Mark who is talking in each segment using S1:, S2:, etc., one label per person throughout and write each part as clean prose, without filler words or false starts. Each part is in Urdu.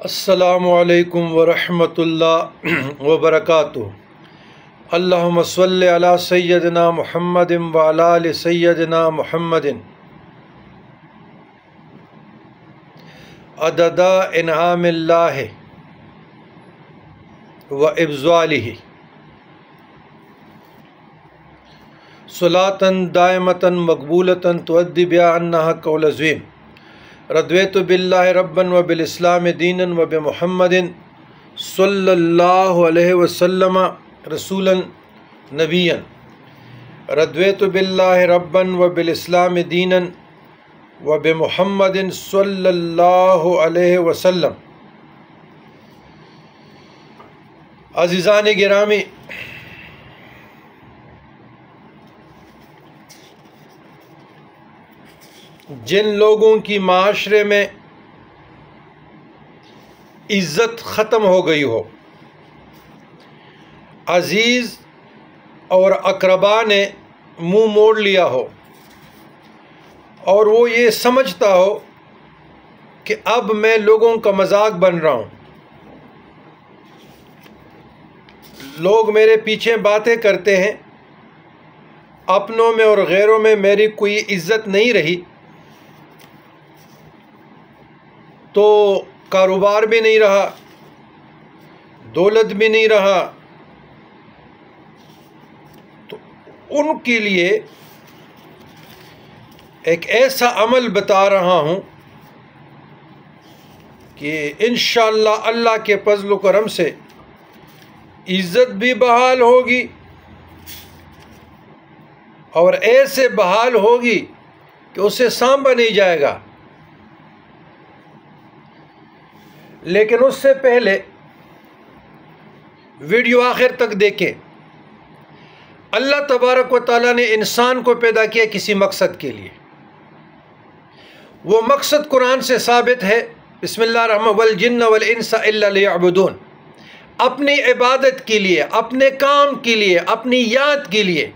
S1: السلام علیکم ورحمۃ اللہ وبرکاتہ۔ اللہم صلی علی سیدنا محمد وعلی آل سیدنا محمد عدد انعام اللہ و افضالہ صلاۃً دائمۃً مقبولۃً تؤدی بہا عنا حق العظیم۔ رضیت باللہ ربا وبالاسلام دینا وبمحمد صلی اللہ علیہ وسلم رسولا نبیا۔ رضیت باللہ ربا وبالاسلام دینا وبمحمد صلی اللہ علیہ وسلم۔ عزیزان گرامی، جن لوگوں کی معاشرے میں عزت ختم ہو گئی ہو، عزیز اور اقربا نے منہ موڑ لیا ہو اور وہ یہ سمجھتا ہو کہ اب میں لوگوں کا مذاق بن رہا ہوں، لوگ میرے پیچھے باتیں کرتے ہیں، اپنوں میں اور غیروں میں میری کوئی عزت نہیں رہی، تو کاروبار بھی نہیں رہا، دولت بھی نہیں رہا، تو ان کے لیے ایک ایسا عمل بتا رہا ہوں کہ انشاءاللہ اللہ کے فضل و کرم سے عزت بھی بحال ہوگی اور ایسے بحال ہوگی کہ اسے سانبھا نہیں جائے گا۔ لیکن اس سے پہلے ویڈیو آخر تک دیکھیں۔ اللہ تبارک و تعالیٰ نے انسان کو پیدا کیا کسی مقصد کے لیے، وہ مقصد قرآن سے ثابت ہے۔ بسم اللہ الرحمن الرحیم، والجن والانس الا لیعبدون، اپنی عبادت کے لیے، اپنے کام کے لیے، اپنی یاد کے لیے۔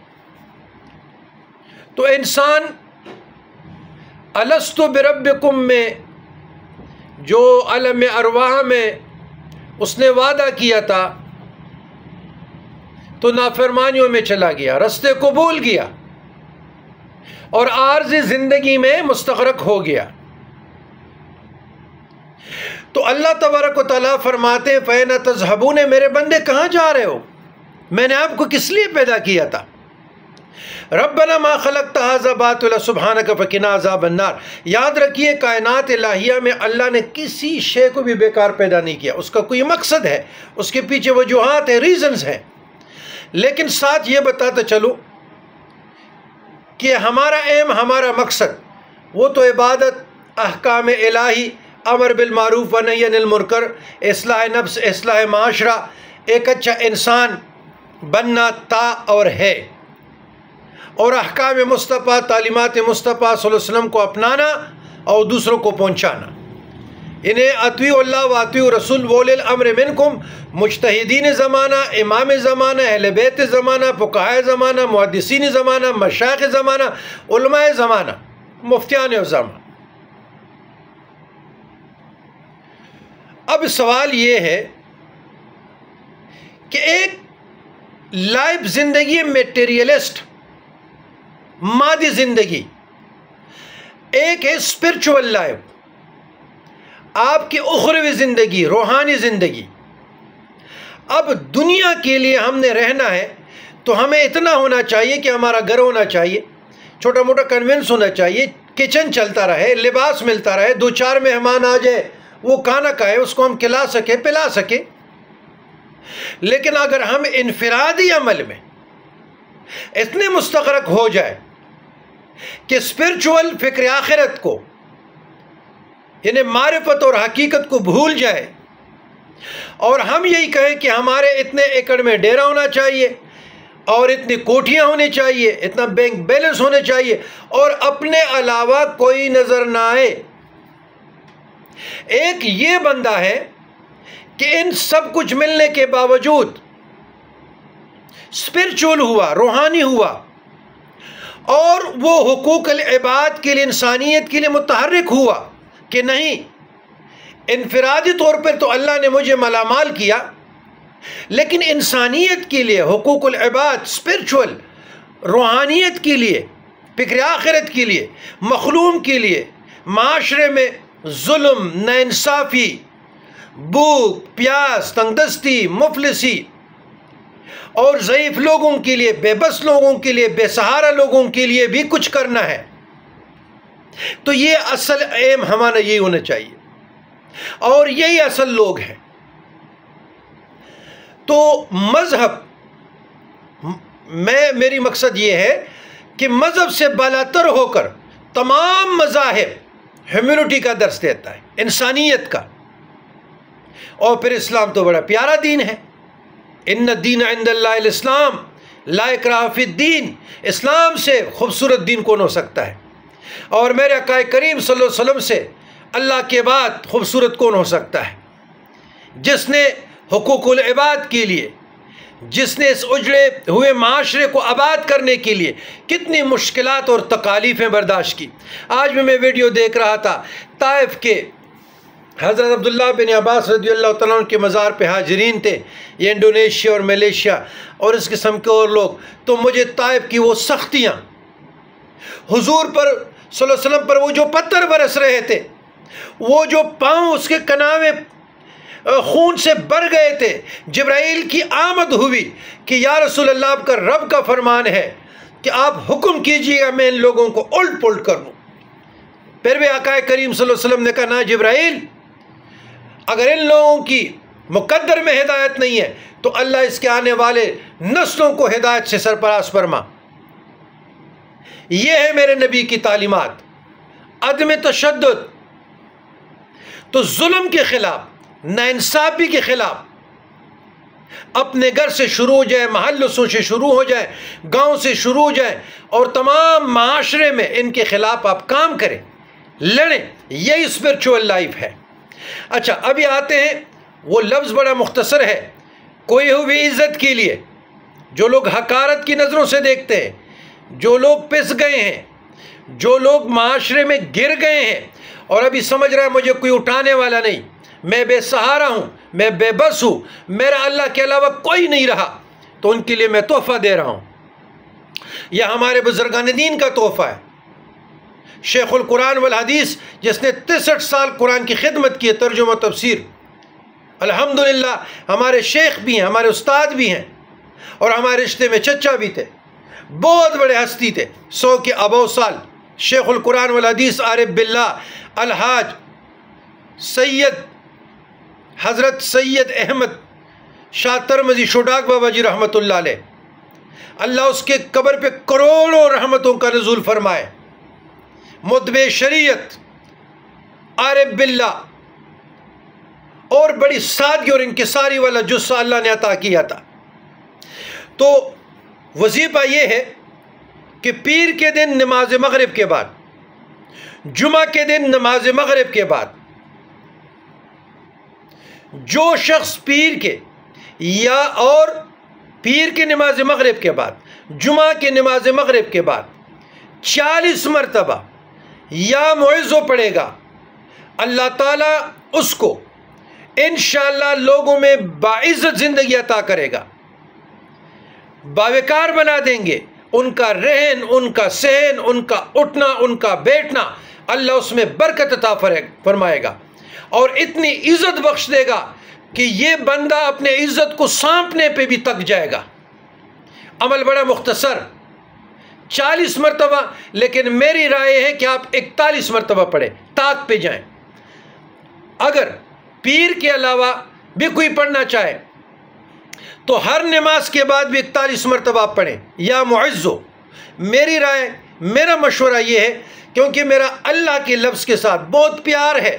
S1: تو انسان الست بربکم میں جو عالم ارواح میں اس نے وعدہ کیا تھا تو نافرمانیوں میں چلا گیا، رستے کو بھول گیا اور عارضی زندگی میں مستغرق ہو گیا۔ تو اللہ تبارک و تعالیٰ فرماتے ہیں فَأَيْنَ تَذْهَبُونَ، میرے بندے کہاں جا رہے ہو؟ میں نے آپ کو کس لیے پیدا کیا تھا؟ ربنا ما خلقت ھذا باطلا سبحانک فقنا عذاب النار۔ یاد رکھیے، کائنات الہیہ میں اللہ نے کسی شے کو بھی بیکار پیدا نہیں کیا، اس کا کوئی مقصد ہے، اس کے پیچھے وجوہات ہیں، ریزنز ہیں۔ لیکن ساتھ یہ بتاتا چلوں کہ ہمارا ایم، ہمارا مقصد وہ تو عبادت، احکام الہی، امر بالمعروف و نہی عن المنکر، اصلاح نفس، اصلاح معاشرہ، ایک اچھا انسان بننا تھا اور ہے، اور احکام مصطفیٰ، تعلیمات مصطفیٰ صلی اللہ علیہ وسلم کو اپنانا اور دوسروں کو پہنچانا۔ انہیں اطیعوا اللہ و اطیعوا رسول وولی الامر منکم، مجتہدین زمانہ، امام زمانہ، اہل بیت زمانہ، فقہاء زمانہ، محدثین زمانہ، مشائخ زمانہ، علماء زمانہ، مفتیان زمانہ۔ اب سوال یہ ہے کہ ایک لائف زندگی میٹیریلسٹ، مادی زندگی، ایک ہے اسپرچول لائف، آپ کی اخروی زندگی، روحانی زندگی۔ اب دنیا کے لیے ہم نے رہنا ہے تو ہمیں اتنا ہونا چاہیے کہ ہمارا گھر ہونا چاہیے، چھوٹا موٹا کنوینس ہونا چاہیے، کچن چلتا رہے، لباس ملتا رہے، دو چار مہمان آ جائے، وہ کھانا کھائے، اس کو ہم کھلا سکیں، پلا سکیں۔ لیکن اگر ہم انفرادی عمل میں اتنے مستغرق ہو جائے کہ اسپرچول فکر آخرت کو، یعنی معرفت اور حقیقت کو بھول جائے، اور ہم یہی کہیں کہ ہمارے اتنے ایکڑ میں ڈیرا ہونا چاہیے اور اتنی کوٹھیاں ہونی چاہیے، اتنا بینک بیلنس ہونے چاہیے، اور اپنے علاوہ کوئی نظر نہ آئے۔ ایک یہ بندہ ہے کہ ان سب کچھ ملنے کے باوجود اسپرچول ہوا، روحانی ہوا، اور وہ حقوق العباد کے لیے، انسانیت کے لیے متحرک ہوا کہ نہیں، انفرادی طور پر تو اللہ نے مجھے مالامال کیا، لیکن انسانیت کے لیے، حقوق العباد، اسپرچول، روحانیت کے لیے، فکر آخرت کے لیے، مخلوم کے لیے، معاشرے میں ظلم، ناانصافی، بھوک، پیاس، تنگدستی، مفلسی اور ضعیف لوگوں کے لیے، بے بس لوگوں کے لیے، بے سہارا لوگوں کے لیے بھی کچھ کرنا ہے، تو یہ اصل ایم ہمارا یہی ہونا چاہیے، اور یہی اصل لوگ ہیں۔ تو مذہب، میری مقصد یہ ہے کہ مذہب سے بالاتر ہو کر تمام مذاہب ہیومینٹی کا درس دیتا ہے، انسانیت کا، اور پھر اسلام تو بڑا پیارا دین ہے۔ ان الدین عند اللہ الاسلام لا اکراہ فی الدین، اسلام سے خوبصورت دین کون ہو سکتا ہے؟ اور میرے آقا کریم صلی اللہ علیہ وسلم سے اللہ کے بعد خوبصورت کون ہو سکتا ہے؟ جس نے حقوق العباد کے لیے، جس نے اس اجڑے ہوئے معاشرے کو آباد کرنے کے لیے کتنی مشکلات اور تکالیفیں برداشت کی۔ آج بھی میں ویڈیو دیکھ رہا تھا، طائف کے حضرت عبداللہ بن عباس رضی اللہ تعالیٰ عنہ کے مزار پہ حاضرین تھے، یہ انڈونیشیا اور ملیشیا اور اس قسم کے اور لوگ، تو مجھے طائف کی وہ سختیاں، حضور پر صلی اللہ علیہ وسلم پر وہ جو پتھر برس رہے تھے، وہ جو پاؤں اس کے کناوے خون سے بھر گئے تھے، جبرائیل کی آمد ہوئی کہ یا رسول اللہ، آپ کا رب کا فرمان ہے کہ آپ حکم کیجیے گا میں ان لوگوں کو الٹ پلٹ کر لوں۔ پھر بھی آقا کریم صلی اللہ علیہ وسلم نے کہا، نا جبرائیل، اگر ان لوگوں کی مقدر میں ہدایت نہیں ہے تو اللہ اس کے آنے والے نسلوں کو ہدایت سے سرفراز فرما۔ یہ ہے میرے نبی کی تعلیمات، عدم تشدد۔ تو ظلم کے خلاف، ناانصافی کے خلاف اپنے گھر سے شروع ہو جائے، محلوں سے شروع ہو جائے، گاؤں سے شروع ہو جائے، اور تمام معاشرے میں ان کے خلاف آپ کام کریں، لڑیں۔ یہی اسپرچول لائف ہے۔ اچھا، ابھی آتے ہیں، وہ لفظ بڑا مختصر ہے، کوئی ہوئی عزت کے لیے جو لوگ حقارت کی نظروں سے دیکھتے ہیں، جو لوگ پس گئے ہیں، جو لوگ معاشرے میں گر گئے ہیں اور ابھی سمجھ رہا ہے مجھے کوئی اٹھانے والا نہیں، میں بے سہارا ہوں، میں بے بس ہوں، میرا اللہ کے علاوہ کوئی نہیں رہا، تو ان کے لیے میں تحفہ دے رہا ہوں۔ یہ ہمارے بزرگان دین کا تحفہ ہے۔ شیخ القرآن والحدیث، جس نے 63 سال قرآن کی خدمت کی ہے، ترجمہ تفسیر، الحمدللہ ہمارے شیخ بھی ہیں، ہمارے استاد بھی ہیں، اور ہمارے رشتے میں چچا بھی تھے، بہت بڑے ہستی تھے، 100 کے ابو سال، شیخ القرآن والحدیث عارف باللہ الحاج سید حضرت سید احمد شاہ ترمذی شوڈاک بابا جی رحمۃ اللہ علیہ، اللہ اس کے قبر پہ کروڑوں رحمتوں کا نزول فرمائے، متبع شریعت، عارف باللہ، اور بڑی سادگی اور انکساری والا جسہ اللہ نے عطا کیا تھا۔ تو وظیفہ یہ ہے کہ پیر کے دن نماز مغرب کے بعد، جمعہ کے دن نماز مغرب کے بعد، جو شخص پیر کے یا اور پیر کے نماز مغرب کے بعد، جمعہ کے نماز مغرب کے بعد 40 مرتبہ یا معزو پڑھے گا، اللہ تعالیٰ اس کو انشاءاللہ لوگوں میں باعزت زندگی عطا کرے گا، باوقار بنا دیں گے، ان کا رہن، ان کا سہن، ان کا اٹھنا، ان کا بیٹھنا، اللہ اس میں برکت عطا فرمائے گا، اور اتنی عزت بخش دے گا کہ یہ بندہ اپنے عزت کو سانپنے پہ بھی تک جائے گا۔ عمل بڑا مختصر، 40 مرتبہ، لیکن میری رائے ہے کہ آپ 41 مرتبہ پڑھیں، طاق پہ جائیں۔ اگر پیر کے علاوہ بھی کوئی پڑھنا چاہے تو ہر نماز کے بعد بھی 41 مرتبہ آپ پڑھیں، یا معزو۔ میری رائے، میرا مشورہ یہ ہے، کیونکہ میرا اللہ کے لفظ کے ساتھ بہت پیار ہے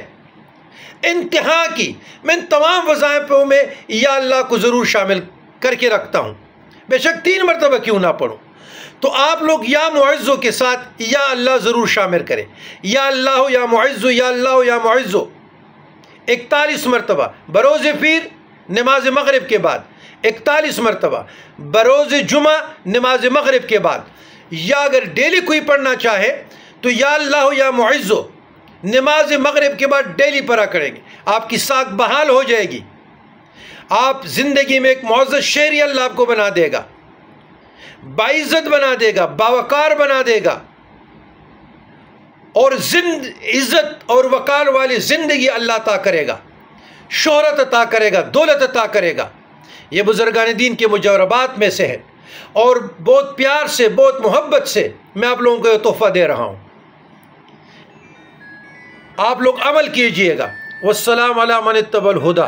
S1: انتہا کی، میں ان تمام وظائفوں میں یا اللہ کو ضرور شامل کر کے رکھتا ہوں، بے شک 3 مرتبہ کیوں نہ پڑھوں۔ تو آپ لوگ یا معزو کے ساتھ یا اللہ ضرور شامل کریں، یا اللہ یا معزو، یا اللہ یا معزو 41 مرتبہ بروز پیر نماز مغرب کے بعد، 41 مرتبہ بروز جمعہ نماز مغرب کے بعد، یا اگر ڈیلی کوئی پڑھنا چاہے تو یا اللہ یا معزو نماز مغرب کے بعد ڈیلی پڑھا کریں گے، آپ کی ساکھ بحال ہو جائے گی، آپ زندگی میں ایک معزز شہری اللہ آپ کو بنا دے گا، باعزت بنا دے گا، باوقار بنا دے گا، اور عزت اور وقار والی زندگی اللہ عطا کرے گا، شہرت عطا کرے گا، دولت عطا کرے گا۔ یہ بزرگان دین کے مجربات میں سے ہے، اور بہت پیار سے، بہت محبت سے میں آپ لوگوں کو یہ تحفہ دے رہا ہوں، آپ لوگ عمل کیجئے گا۔ والسلام علی من اتبع الہدی۔